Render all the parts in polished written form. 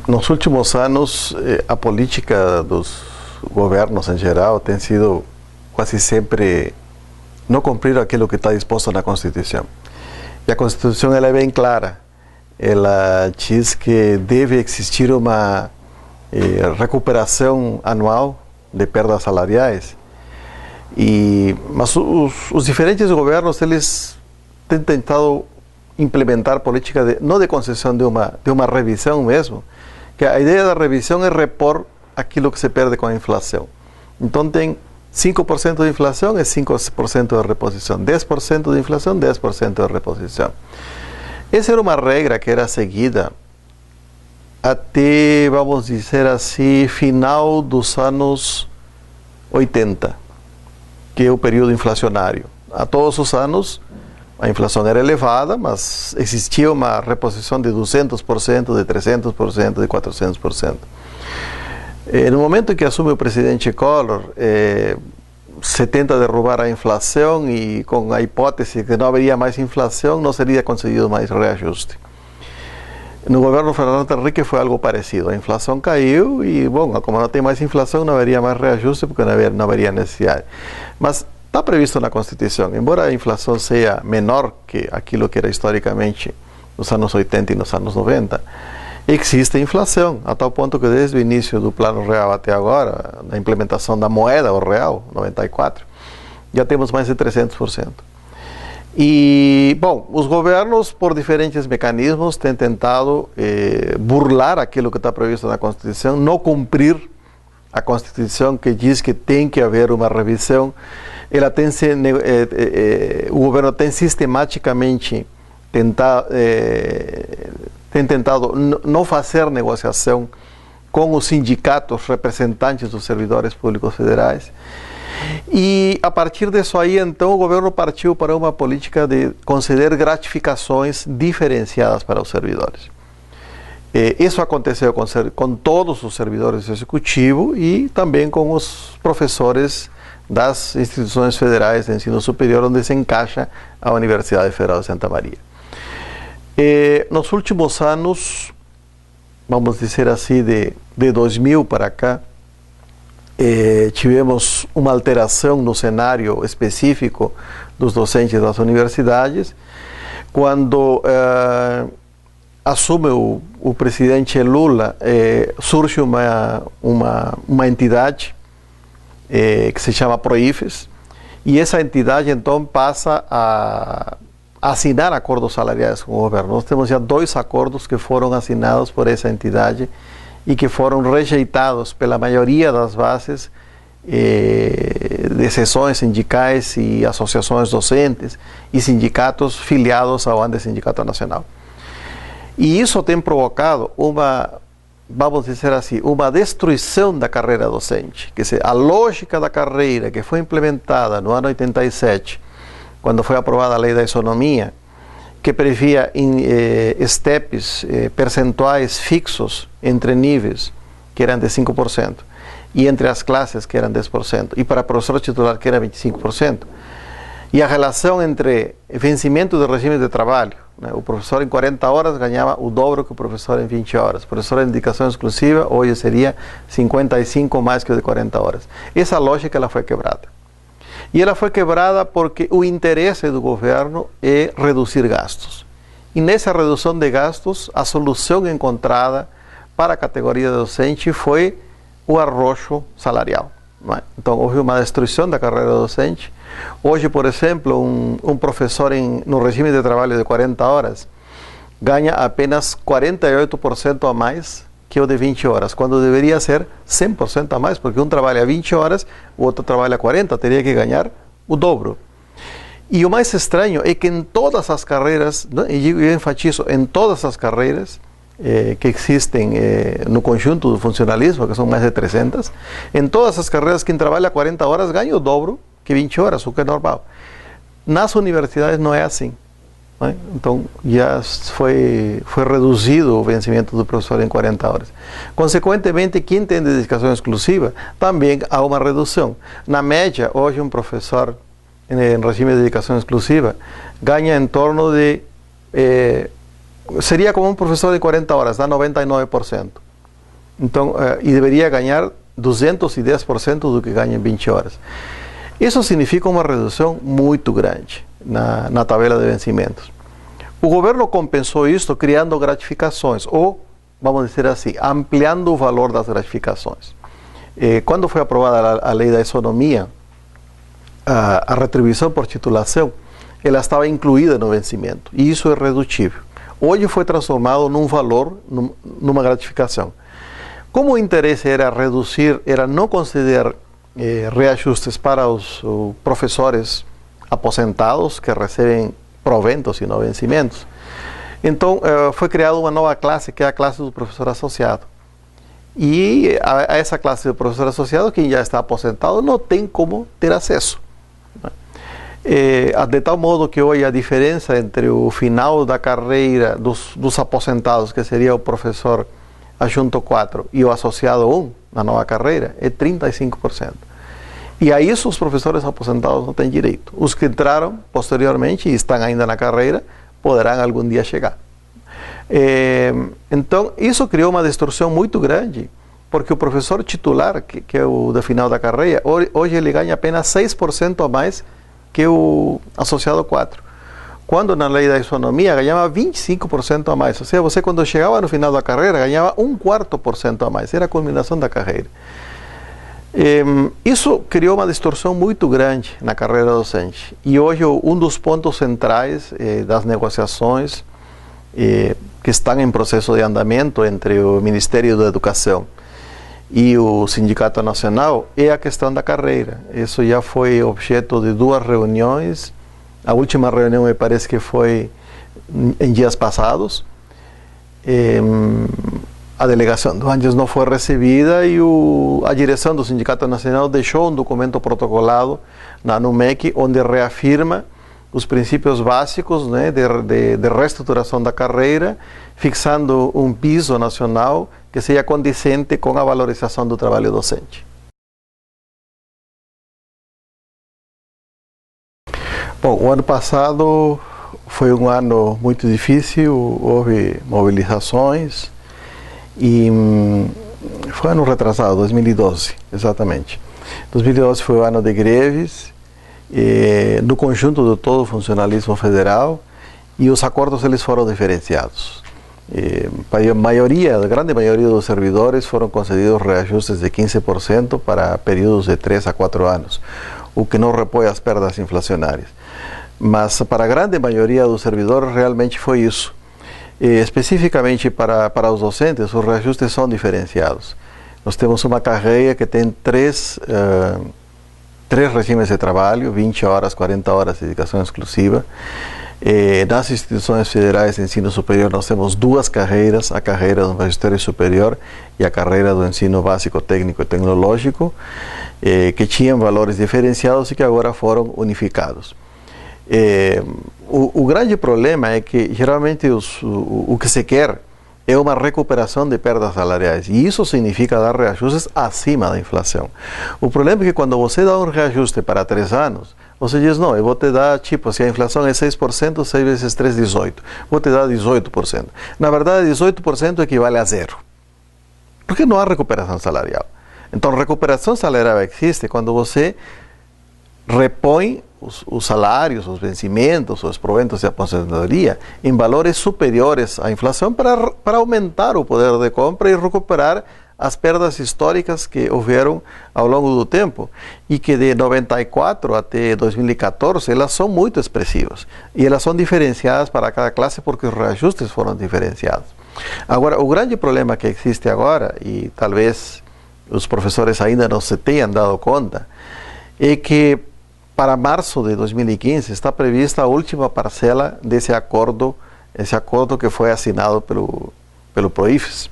Nos últimos anos, a política dos governos em geral tem sido quase sempre não cumprir aquilo que está disposto na Constituição. E a Constituição ela é bem clara. Ela diz que deve existir uma recuperação anual de perdas salariais. Mas os diferentes governos eles têm tentado implementar política não de concessão de uma revisão mesmo, que a ideia da revisão é repor aquilo que se perde com a inflação. Então tem 5% de inflação é 5% de reposição, 10% de inflação, 10% de reposição. Essa era uma regra que era seguida até, vamos dizer assim, final dos anos 80, que é o período inflacionário. A todos os anos a inflação era elevada, mas existia uma reposição de 200%, de 300%, de 400%. No momento em que assume o presidente Collor, se tenta derrubar a inflação e com a hipótese que não haveria mais inflação, não seria conseguido mais reajuste. No governo Fernando Henrique foi algo parecido. A inflação caiu e, bom, como não tem mais inflação, não haveria mais reajuste porque não haveria necessidade. Mas está previsto na Constituição, embora a inflação seja menor que aquilo que era historicamente nos anos 80 e nos anos 90, existe inflação, a tal ponto que desde o início do Plano Real até agora, na implementação da moeda, o real, 94, já temos mais de 300%. E, bom, os governos, por diferentes mecanismos, têm tentado burlar aquilo que está previsto na Constituição, não cumprir a Constituição que diz que tem que haver uma revisão. O governo tem sistematicamente tentado não fazer negociação com os sindicatos representantes dos servidores públicos federais. E a partir disso aí, então, o governo partiu para uma política de conceder gratificações diferenciadas para os servidores. Isso aconteceu com todos os servidores do Executivo e também com os professores das instituições federais de ensino superior, onde se encaixa a Universidade Federal de Santa Maria. Nos últimos anos, vamos dizer assim, de 2000 para cá, tivemos uma alteração no cenário específico dos docentes das universidades, quando assume o presidente Lula, surge uma entidade que se chama Proifes, e essa entidade então passa a assinar acordos salariais com o governo. Nós temos já 2 acordos que foram assinados por essa entidade e que foram rejeitados pela maioria das bases de seções sindicais e associações docentes e sindicatos filiados ao ANDE Sindicato Nacional. E isso tem provocado vamos dizer assim, uma destruição da carreira docente. Quer dizer, a lógica da carreira que foi implementada no ano 87, quando foi aprovada a Lei da Isonomia, que previa steps, percentuais fixos entre níveis, que eram de 5%, e entre as classes, que eram 10%, e para professor titular, que era 25%, e a relação entre vencimento do regime de trabalho, né? O professor em 40 horas ganhava o dobro que o professor em 20 horas. O professor em dedicação exclusiva hoje seria 55 mais que o de 40 horas. Essa lógica ela foi quebrada. E ela foi quebrada porque o interesse do governo é reduzir gastos. E nessa redução de gastos, a solução encontrada para a categoria docente foi o arrocho salarial. Então, houve uma destruição da carreira docente. Hoje, por exemplo, um professor no regime de trabalho de 40 horas ganha apenas 48% a mais que o de 20 horas, quando deveria ser 100% a mais, porque um trabalha 20 horas, o outro trabalha 40, teria que ganhar o dobro. E o mais estranho é que em todas as carreiras, e eu enfatizo, em todas as carreiras que existem no conjunto do funcionalismo, que são mais de 300, em todas as carreiras quem trabalha 40 horas ganha o dobro que 20 horas, o que é normal. Nas universidades não é assim. Né? Então já foi reduzido o vencimento do professor em 40 horas. Consequentemente, quem tem dedicação exclusiva, também há uma redução. Na média, hoje um professor em regime de dedicação exclusiva ganha em torno de seria como um professor de 40 horas, dá 99%. Então, e deveria ganhar 210% do que ganha em 20 horas. Isso significa uma redução muito grande na tabela de vencimentos. O governo compensou isto criando gratificações, ou, vamos dizer assim, ampliando o valor das gratificações. Quando foi aprovada a lei da isonomia, a retribuição por titulação, ela estava incluída no vencimento, e isso é redutível. Hoje foi transformado num valor, numa gratificação. Como o interesse era reduzir, era não conceder reajustes para os professores aposentados que recebem proventos e não vencimentos, então foi criada uma nova classe, que é a classe do professor associado. E a essa classe do professor associado, quem já está aposentado não tem como ter acesso. De tal modo que hoje a diferença entre o final da carreira dos aposentados, que seria o professor adjunto 4, e o associado 1, na nova carreira, é 35%. E a isso os professores aposentados não têm direito. Os que entraram posteriormente e estão ainda na carreira, poderão algum dia chegar. Então, isso criou uma distorção muito grande, porque o professor titular, que é o do final da carreira, hoje ele ganha apenas 6% a mais que o associado 4. Quando na lei da isonomia ganhava 25% a mais. Ou seja, você quando chegava no final da carreira ganhava 1/4% a mais. Era a culminação da carreira. Isso criou uma distorção muito grande na carreira docente. E hoje um dos pontos centrais das negociações que estão em processo de andamento entre o Ministério da Educação e o Sindicato Nacional é a questão da carreira. Isso já foi objeto de 2 reuniões. A última reunião me parece que foi em dias passados. A delegação do Andes não foi recebida e a direção do Sindicato Nacional deixou um documento protocolado na NUMEC, onde reafirma os princípios básicos, né, de reestruturação da carreira, fixando um piso nacional que seja condizente com a valorização do trabalho docente. Bom, o ano passado foi um ano muito difícil, houve mobilizações e foi ano retrasado, 2012, exatamente. 2012 foi o ano de greves no conjunto de todo o funcionalismo federal, e os acordos eles foram diferenciados. A grande maioria dos servidores foram concedidos reajustes de 15% para períodos de 3 a 4 anos, o que não repõe as perdas inflacionárias. Mas para a grande maioria dos servidores realmente foi isso. Especificamente para os docentes, os reajustes são diferenciados. Nós temos uma carreira que tem três regimes de trabalho, 20 horas, 40 horas de dedicação exclusiva. Nas instituições federais de ensino superior nós temos 2 carreiras, a carreira do magistério superior e a carreira do ensino básico técnico e tecnológico, que tinham valores diferenciados e que agora foram unificados. O grande problema é que geralmente o que se quer é uma recuperação de perdas salariais, e isso significa dar reajustes acima da inflação. O problema é que quando você dá um reajuste para 3 anos, você diz, não, eu vou te dar, tipo, se a inflação é 6%, 6 vezes 3, 18. Vou te dar 18%. Na verdade, 18% equivale a 0. Porque não há recuperação salarial. Então, recuperação salarial existe quando você repõe os salários, os vencimentos, os proventos de aposentadoria em valores superiores à inflação para aumentar o poder de compra e recuperar as perdas históricas que houveram ao longo do tempo, e que de 94 até 2014 elas são muito expressivas, e elas são diferenciadas para cada classe porque os reajustes foram diferenciados. Agora, o grande problema que existe agora, e talvez os professores ainda não se tenham dado conta, é que para março de 2015 está prevista a última parcela desse acordo, esse acordo que foi assinado pelo PROIFES,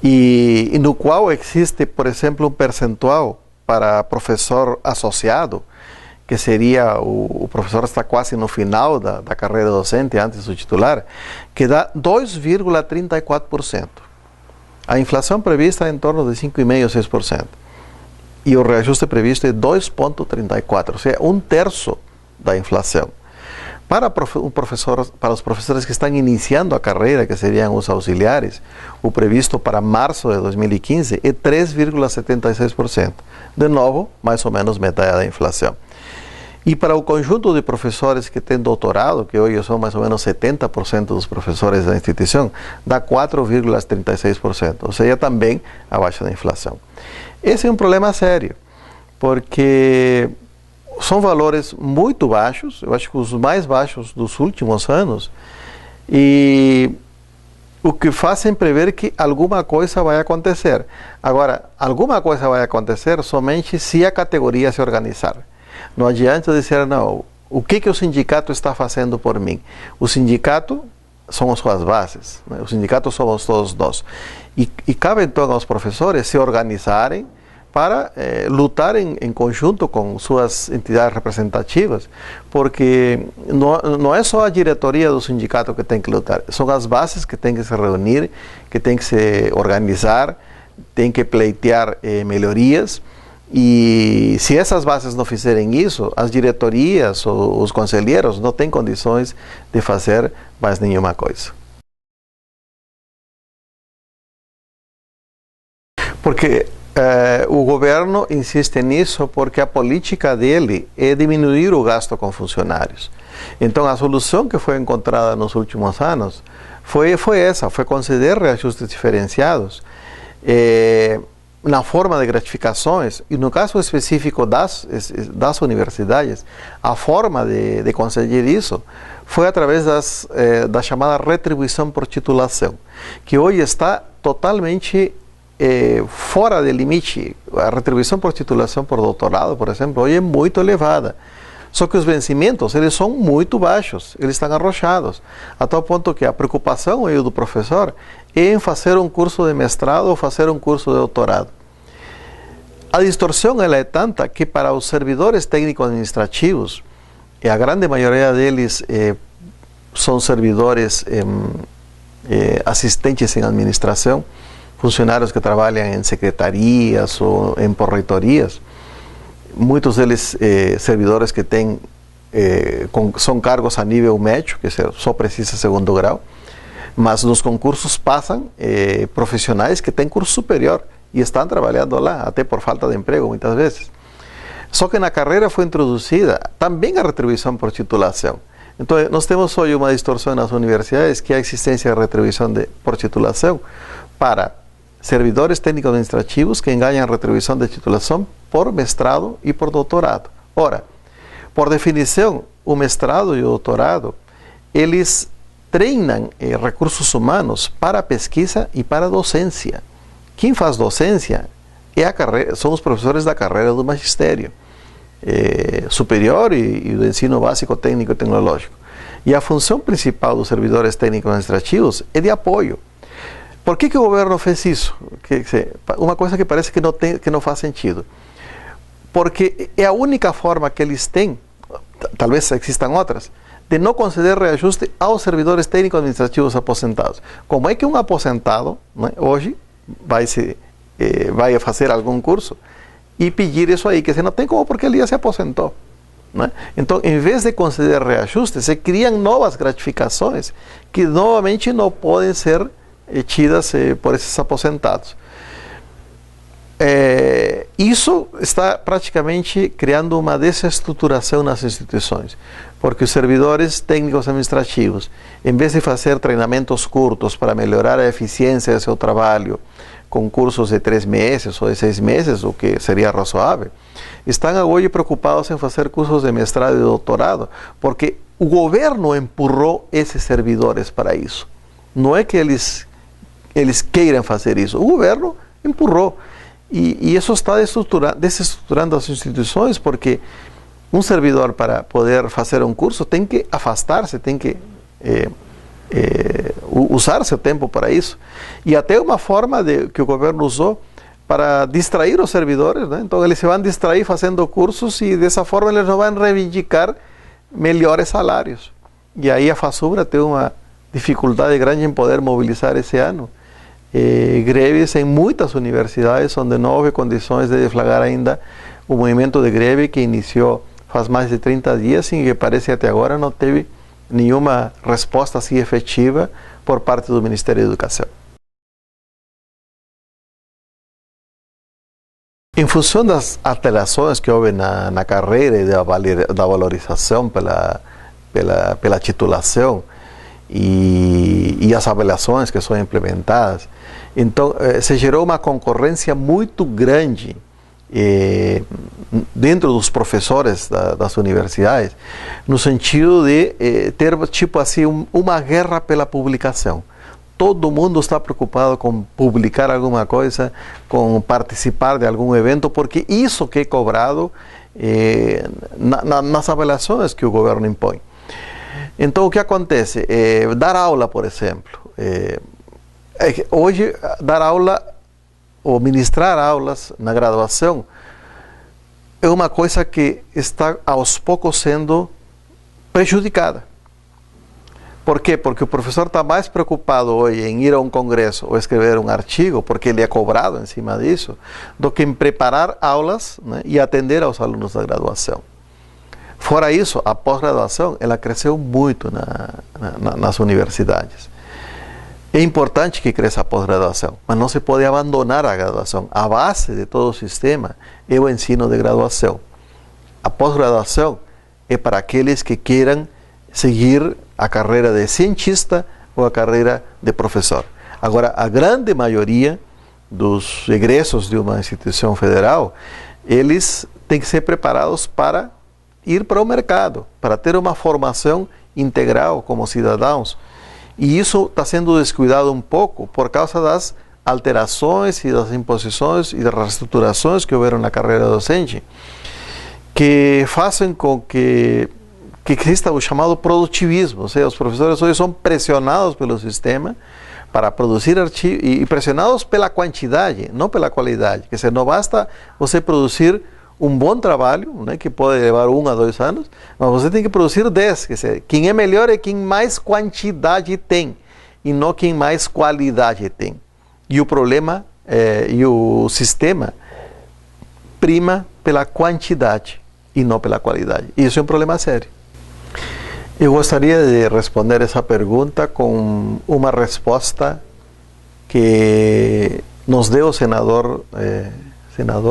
e no qual existe, por exemplo, um percentual para professor associado, que seria o professor está quase no final da carreira docente, antes do titular, que dá 2,34%. A inflação prevista é em torno de 5,5% a 6%. E o reajuste previsto é 2,34%, ou seja, 1/3 da inflação. Para os professores que estão iniciando a carreira, que seriam os auxiliares, o previsto para março de 2015 é 3,76%. De novo, mais ou menos metade da inflação. E para o conjunto de professores que têm doutorado, que hoje são mais ou menos 70% dos professores da instituição, dá 4,36%, ou seja, também abaixo da inflação. Esse é um problema sério, porque são valores muito baixos, eu acho que os mais baixos dos últimos anos, e o que fazem prever que alguma coisa vai acontecer. Agora, alguma coisa vai acontecer somente se a categoria se organizar. Não adianta dizer, não, o que o sindicato está fazendo por mim? O sindicato são as suas bases, né? O sindicato somos todos nós. E cabe então aos professores se organizarem para lutar em conjunto com suas entidades representativas, porque não é só a diretoria do sindicato que tem que lutar, são as bases que têm que se reunir, que têm que se organizar, têm que pleitear melhorias, e se essas bases não fizerem isso, as diretorias ou os conselheiros não têm condições de fazer mais nenhuma coisa. Porque o governo insiste nisso porque a política dele é diminuir o gasto com funcionários. Então, a solução que foi encontrada nos últimos anos foi essa, foi conceder reajustes diferenciados na forma de gratificações, e no caso específico das universidades, a forma de conseguir isso foi através da chamada retribuição por titulação, que hoje está totalmente fora de limite. A retribuição por titulação por doutorado, por exemplo, hoje é muito elevada. Só que os vencimentos, eles são muito baixos, eles estão arrochados, a tal ponto que a preocupação aí do professor é em fazer um curso de mestrado ou fazer um curso de doutorado. A distorção ela é tanta que para os servidores técnico-administrativos, e a grande maioria deles são servidores assistentes em administração, funcionários que trabalham em secretarias ou em porreitorias, muitos deles servidores que têm são cargos a nível médio, que só precisa segundo grau, mas nos concursos passam profissionais que têm curso superior e estão trabalhando lá, até por falta de emprego muitas vezes. Só que na carreira foi introduzida também a retribuição por titulação. Então, nós temos hoje uma distorção nas universidades, que é a existência de retribuição por titulação para servidores técnico-administrativos que ganham retribuição de titulação por mestrado e por doutorado. Ora, por definição, o mestrado e o doutorado, eles treinam recursos humanos para a pesquisa e para a docência. Quem faz docência são os professores da carreira do magistério superior e do ensino básico técnico e tecnológico. E a função principal dos servidores técnico-administrativos é de apoio. Por que o governo fez isso? Uma coisa que parece que não faz sentido. Porque é a única forma que eles têm, talvez existam outras, de não conceder reajuste aos servidores técnico-administrativos aposentados. Como é que um aposentado, né, hoje vai fazer algum curso e pedir isso aí, que você não tem como porque ele já se aposentou, né? Então, em vez de conceder reajustes, se criam novas gratificações que novamente não podem ser tidas por esses aposentados. Isso está praticamente criando uma desestruturação nas instituições, porque os servidores técnicos administrativos, em vez de fazer treinamentos curtos para melhorar a eficiência do seu trabalho, com cursos de 3 meses ou de 6 meses, o que seria razoável, estão hoje preocupados em fazer cursos de mestrado e doutorado, porque o governo empurrou esses servidores para isso. Não é que eles queiram fazer isso, o governo empurrou. E isso está desestruturando as instituições, porque um servidor, para poder fazer um curso, tem que afastar-se, tem que usar seu tempo para isso. E até uma forma que o governo usou para distrair os servidores, né? Então eles se vão distrair fazendo cursos e dessa forma eles não vão reivindicar melhores salários. E aí a FASUBRA tem uma dificuldade grande em poder mobilizar esse ano greves em muitas universidades onde não houve condições de deflagrar ainda o movimento de greve que iniciou faz mais de 30 dias e que parece que até agora não teve nenhuma resposta assim efetiva por parte do Ministério da Educação. Em função das alterações que houve na carreira e da valorização pela titulação e as avaliações que são implementadas, então se gerou uma concorrência muito grande dentro dos professores das universidades, no sentido de ter tipo assim uma guerra pela publicação. Todo mundo está preocupado com publicar alguma coisa, com participar de algum evento, porque isso que é cobrado nas avaliações que o governo impõe. Então, o que acontece? Dar aula, por exemplo. Hoje, dar aula ou ministrar aulas na graduação é uma coisa que está aos poucos sendo prejudicada. Por quê? Porque o professor está mais preocupado hoje em ir a um congresso ou escrever um artigo, porque ele é cobrado em cima disso, do que em preparar aulas, né, e atender aos alunos da graduação. Fora isso, a pós-graduação ela cresceu muito nas universidades. É importante que cresça a pós-graduação, mas não se pode abandonar a graduação. A base de todo o sistema é o ensino de graduação. A pós-graduação é para aqueles que queiram seguir a carreira de cientista ou a carreira de professor. Agora, a grande maioria dos egressos de uma instituição federal, eles têm que ser preparados para ir para o mercado, para ter uma formação integral como cidadãos. E isso está sendo descuidado um pouco por causa das alterações e das imposições e das reestruturações que houveram na carreira docente, que fazem com que exista o chamado produtivismo, ou seja, os professores hoje são pressionados pelo sistema para produzir artigos e pressionados pela quantidade, não pela qualidade. Quer dizer, não basta você produzir um bom trabalho, né, que pode levar 1 a 2 anos, mas você tem que produzir 10. Quer dizer, quem é melhor é quem mais quantidade tem e não quem mais qualidade tem. E o problema e o sistema prima pela quantidade e não pela qualidade. E isso é um problema sério. Eu gostaria de responder essa pergunta com uma resposta que nos deu o senador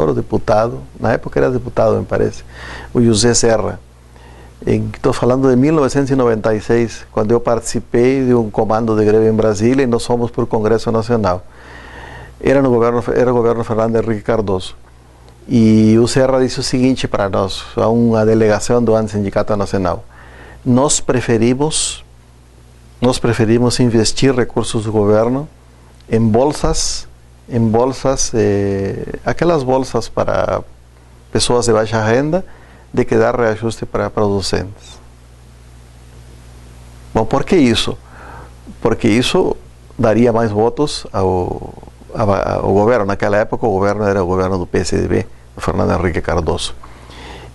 ou deputado, na época era deputado, me parece, o José Serra. Estou falando de 1996, quando eu participei de um comando de greve em Brasília e nós fomos para o Congresso Nacional. Era o governo Fernando Henrique Cardoso. E o Serra disse o seguinte para nós, a uma delegação do Sindicato Nacional: nós preferimos investir recursos do governo em bolsas, aquelas bolsas para pessoas de baixa renda, de que dar reajuste para docentes. Bom, por que isso? Porque isso daria mais votos ao governo. Naquela época o governo era o governo do PSDB, do Fernando Henrique Cardoso.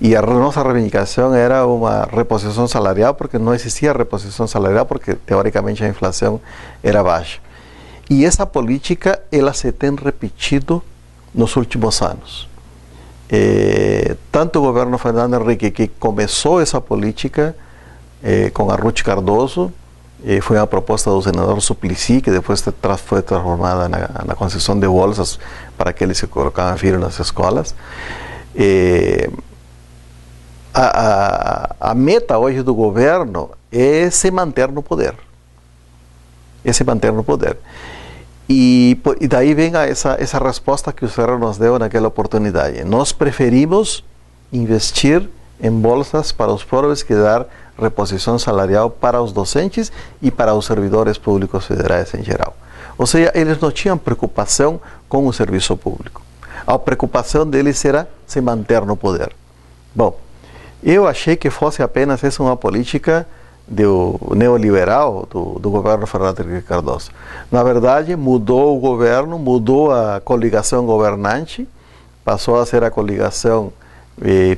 E a nossa reivindicação era uma reposição salarial, porque não existia reposição salarial, porque teoricamente a inflação era baixa. E essa política, ela se tem repetido nos últimos anos. Tanto o governo Fernando Henrique, que começou essa política com a Ruth Cardoso, foi uma proposta do senador Suplicy, que depois foi transformada na concessão de bolsas para aqueles que colocavam filhos nas escolas. A meta hoje do governo é se manter no poder. E daí vem essa resposta que o Serra nos deu naquela oportunidade. Nós preferimos investir em bolsas para os pobres que dar reposição salarial para os docentes e para os servidores públicos federais em geral. Ou seja, eles não tinham preocupação com o serviço público. A preocupação deles era se manter no poder. Bom, eu achei que fosse apenas essa uma política neoliberal do governo Fernando Henrique Cardoso. Na verdade, mudou o governo, mudou a coligação governante, passou a ser a coligação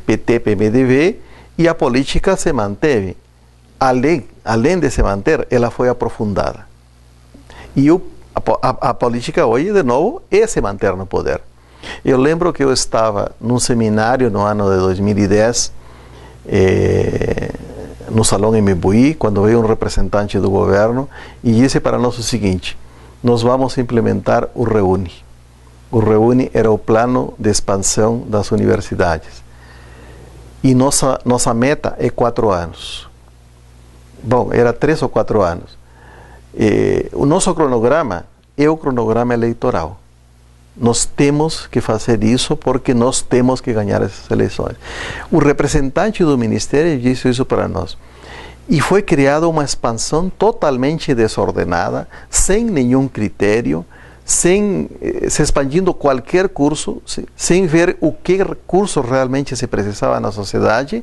PT-PMDB, e a política se manteve. Além de se manter, ela foi aprofundada. E a política hoje, de novo, é se manter no poder. Eu lembro que eu estava num seminário no ano de 2010, no salão em Membuí, quando veio um representante do governo e disse para nós o seguinte: nós vamos implementar o REUNI. O REUNI era o plano de expansão das universidades. E nossa meta é 4 anos. Bom, era 3 ou 4 anos. O nosso cronograma é o cronograma eleitoral. Nós temos que fazer isso porque nós temos que ganhar essas eleições. O representante do Ministério disse isso para nós. E foi criada uma expansão totalmente desordenada, sem nenhum critério, se expandindo qualquer curso, sem ver o que recurso realmente se precisava na sociedade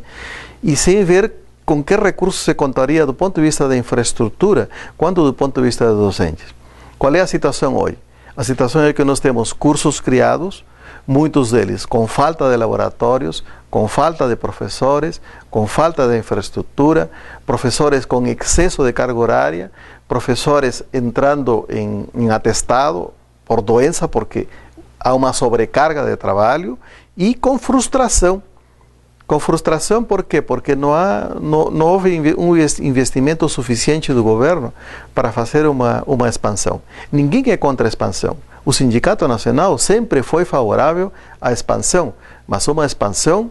e sem ver com que recursos se contaria do ponto de vista da infraestrutura, quanto do ponto de vista dos docentes. Qual é a situação hoje? A situação é que nós temos cursos criados, muitos deles com falta de laboratórios, com falta de professores, com falta de infraestrutura, professores com excesso de carga horária, professores entrando em atestado por doença, porque há uma sobrecarga de trabalho, e com frustração. Com frustração por quê? Porque não houve um investimento suficiente do governo para fazer uma expansão. Ninguém é contra a expansão. O Sindicato Nacional sempre foi favorável à expansão, mas uma expansão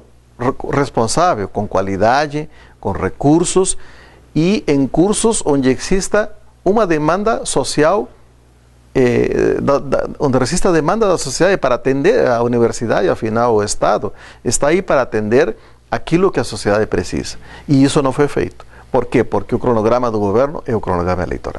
responsável, com qualidade, com recursos e em cursos onde exista uma demanda social, onde exista a demanda da sociedade para atender a universidade. Afinal, o Estado está aí para atender aquilo que a sociedade precisa. E isso não foi feito. Por quê? Porque o cronograma do governo é o cronograma eleitoral.